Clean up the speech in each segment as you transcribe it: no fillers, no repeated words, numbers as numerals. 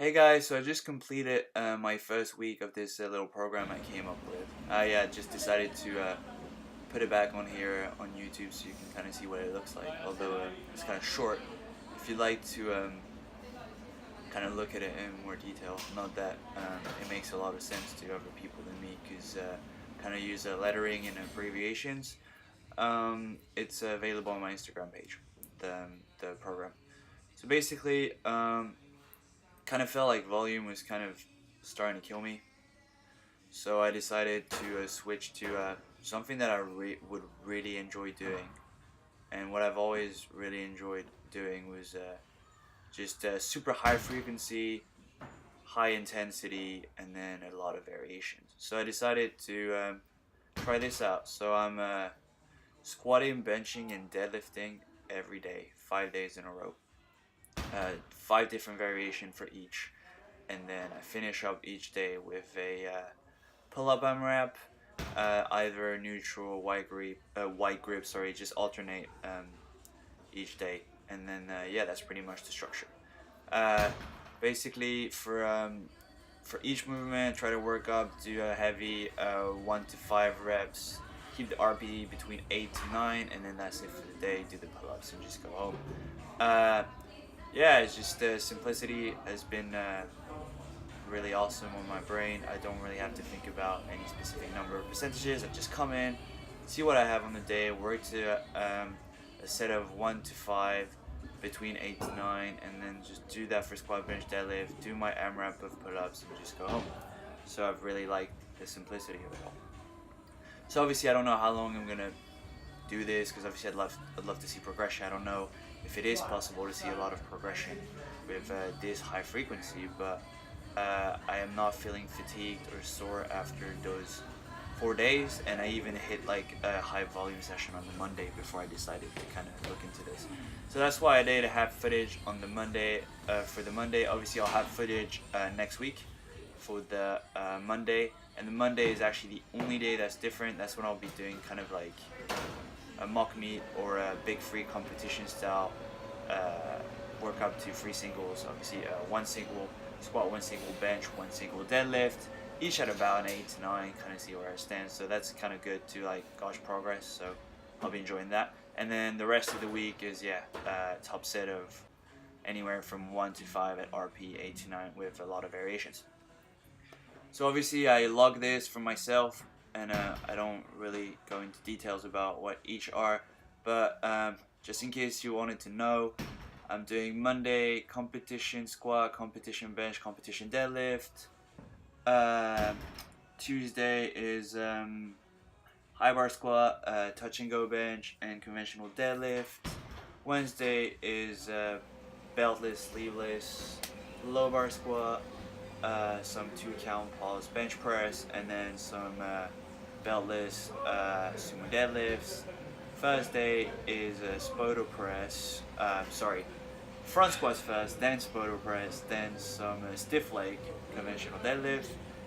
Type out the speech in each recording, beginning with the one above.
Hey guys, so I just completed my first week of this little program I came up with. I just decided to put it back on here on YouTube so you can kind of see what it looks like, although it's kind of short. If you'd like to kind of look at it in more detail, not that it makes a lot of sense to other people than me because kind of use lettering and abbreviations. It's available on my Instagram page, the program. So basically, kind of felt like volume was kind of starting to kill me. So I decided to switch to something that I would really enjoy doing. And what I've always really enjoyed doing was just super high frequency, high intensity, and then a lot of variations. So I decided to try this out. So I'm squatting, benching, and deadlifting every day, 5 days in a row. Five different variations for each. And then I finish up each day with a pull-up AMRAP, either neutral, white grip, sorry, just alternate each day, and then yeah, that's pretty much the structure. Uh, Basically, for each movement, try to work up, do a heavy 1 to 5 reps, keep the RPE between 8 to 9, and then that's it for the day. Do the pull-ups and just go home. Uh, yeah, it's just simplicity has been really awesome on my brain. I don't really have to think about any specific number of percentages. I just come in, see what I have on the day, work to a set of 1 to 5 between 8 to 9, and then just do that for squat, bench, deadlift, do my AMRAP of pull-ups, and just go home. So I've really liked the simplicity of it all. So obviously I don't know how long I'm gonna do this because obviously I'd love to see progression. I don't know if it is possible to see a lot of progression with this high frequency, but I am not feeling fatigued or sore after those 4 days, and I even hit like a high volume session on the Monday before I decided to kind of look into this. So that's why I did have footage on the Monday. For the Monday, obviously I'll have footage next week for the Monday, and the Monday is actually the only day that's different. That's when I'll be doing kind of like a mock meet or a big free competition style workout to free singles. Obviously, one single squat, one single bench, one single deadlift, each at about an 8 to 9, kind of see where I stand. So that's kind of good to like gauge progress. So I'll be enjoying that. And then the rest of the week is top set of anywhere from 1 to 5 at RP 8 to 9 with a lot of variations. So obviously I log this for myself, and I don't really go into details about what each are, but just in case you wanted to know, I'm doing Monday competition squat, competition bench, competition deadlift. Tuesday is high bar squat, touch and go bench, and conventional deadlift. Wednesday is beltless, sleeveless, low bar squat, some 2 count pause bench press, and then some beltless sumo deadlifts. Thursday is a spoto press, front squats first, then spoto press, then some stiff leg conventional deadlift,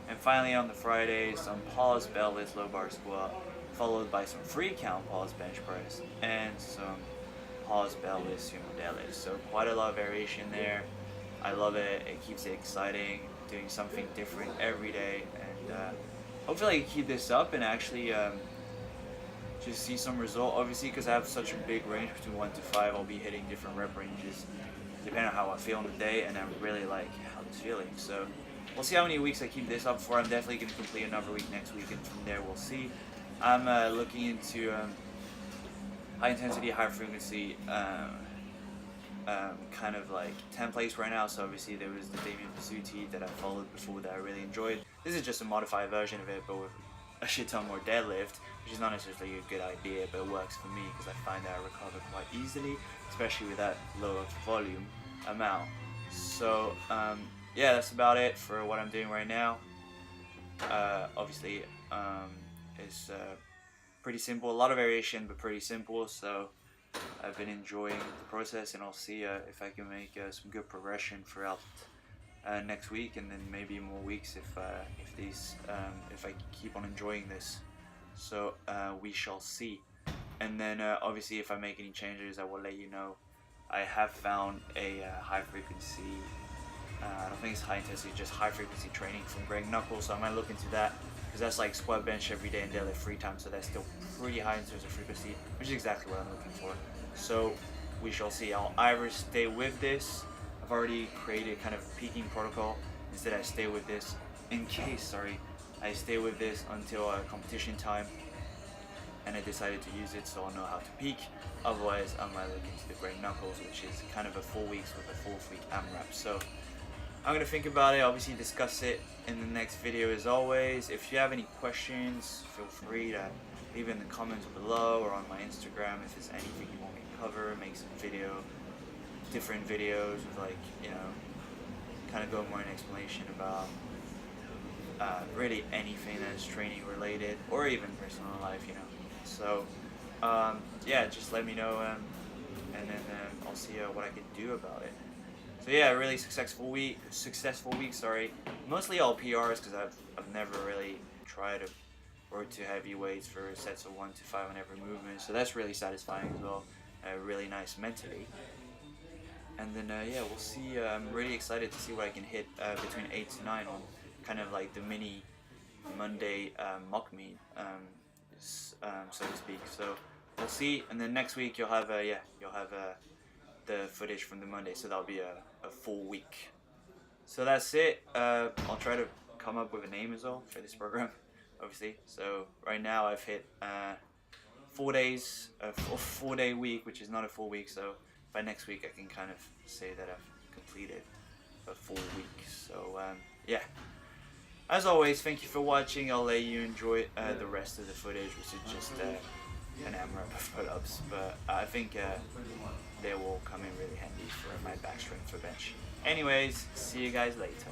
and finally on the Friday some pause beltless low bar squat, followed by some 3 count pause bench press and some pause beltless sumo deadlift. So quite a lot of variation there. I love it. It keeps it exciting, doing something different every day, and hopefully I can keep this up and actually just see some result. Obviously, because I have such a big range between 1 to 5, I'll be hitting different rep ranges depending on how I feel on the day, and I really like how it's feeling. So we'll see how many weeks I keep this up for. I'm definitely going to complete another week next week, and from there we'll see. I'm looking into high intensity, high frequency kind of like templates right now. So obviously there was the Damien Pizzuti that I followed before that I really enjoyed. This is just a modified version of it, but with a shit ton more deadlift, which is not necessarily a good idea, but it works for me because I find that I recover quite easily, especially with that lower volume amount. So yeah, that's about it for what I'm doing right now. Obviously it's pretty simple, a lot of variation but pretty simple, so I've been enjoying the process, and I'll see if I can make some good progression throughout next week, and then maybe more weeks if I keep on enjoying this. So we shall see. And then obviously if I make any changes I will let you know. I have found a high frequency, I don't think it's high intensity, just high frequency training from Greg Knuckles. So I might look into that, because that's like squat, bench every day and deadlift 3 times. So that's still pretty high in terms of frequency, which is exactly what I'm looking for. So we shall see. I'll either stay with this. I've already created kind of peaking protocol. Instead, I stay with this in case, I stay with this until competition time, and I decided to use it so I'll know how to peak. Otherwise, I might look into the Greg Knuckles, which is kind of a 4 weeks with a 4th week AMRAP. So I'm gonna think about it, obviously discuss it in the next video as always. If you have any questions, feel free to leave it in the comments below or on my Instagram if there's anything you want me to cover, make some different videos with, like, you know, kind of go more in explanation about really anything that's training related or even personal life, you know. So yeah, just let me know, and then I'll see what I can do about it. So yeah, a really successful week. Mostly all PRs, because I've never really tried to work to heavy weights for sets of 1 to 5 on every movement. So that's really satisfying as well. Really nice mentally. And then yeah, we'll see. I'm really excited to see what I can hit between 8 to 9 on kind of like the mini Monday mock meet, so to speak. So we'll see. And then next week you'll have the footage from the Monday, so that'll be a full week. So that's it. I'll try to come up with a name as well for this program, obviously. So right now I've hit 4 days, a 4-day week, which is not a full week. So by next week I can kind of say that I've completed a full week. So yeah, as always, thank you for watching. I'll let you enjoy the rest of the footage, which is just an AMRAP of pull-ups, but I think they will come in really handy for my back strength for bench. Anyways, see you guys later.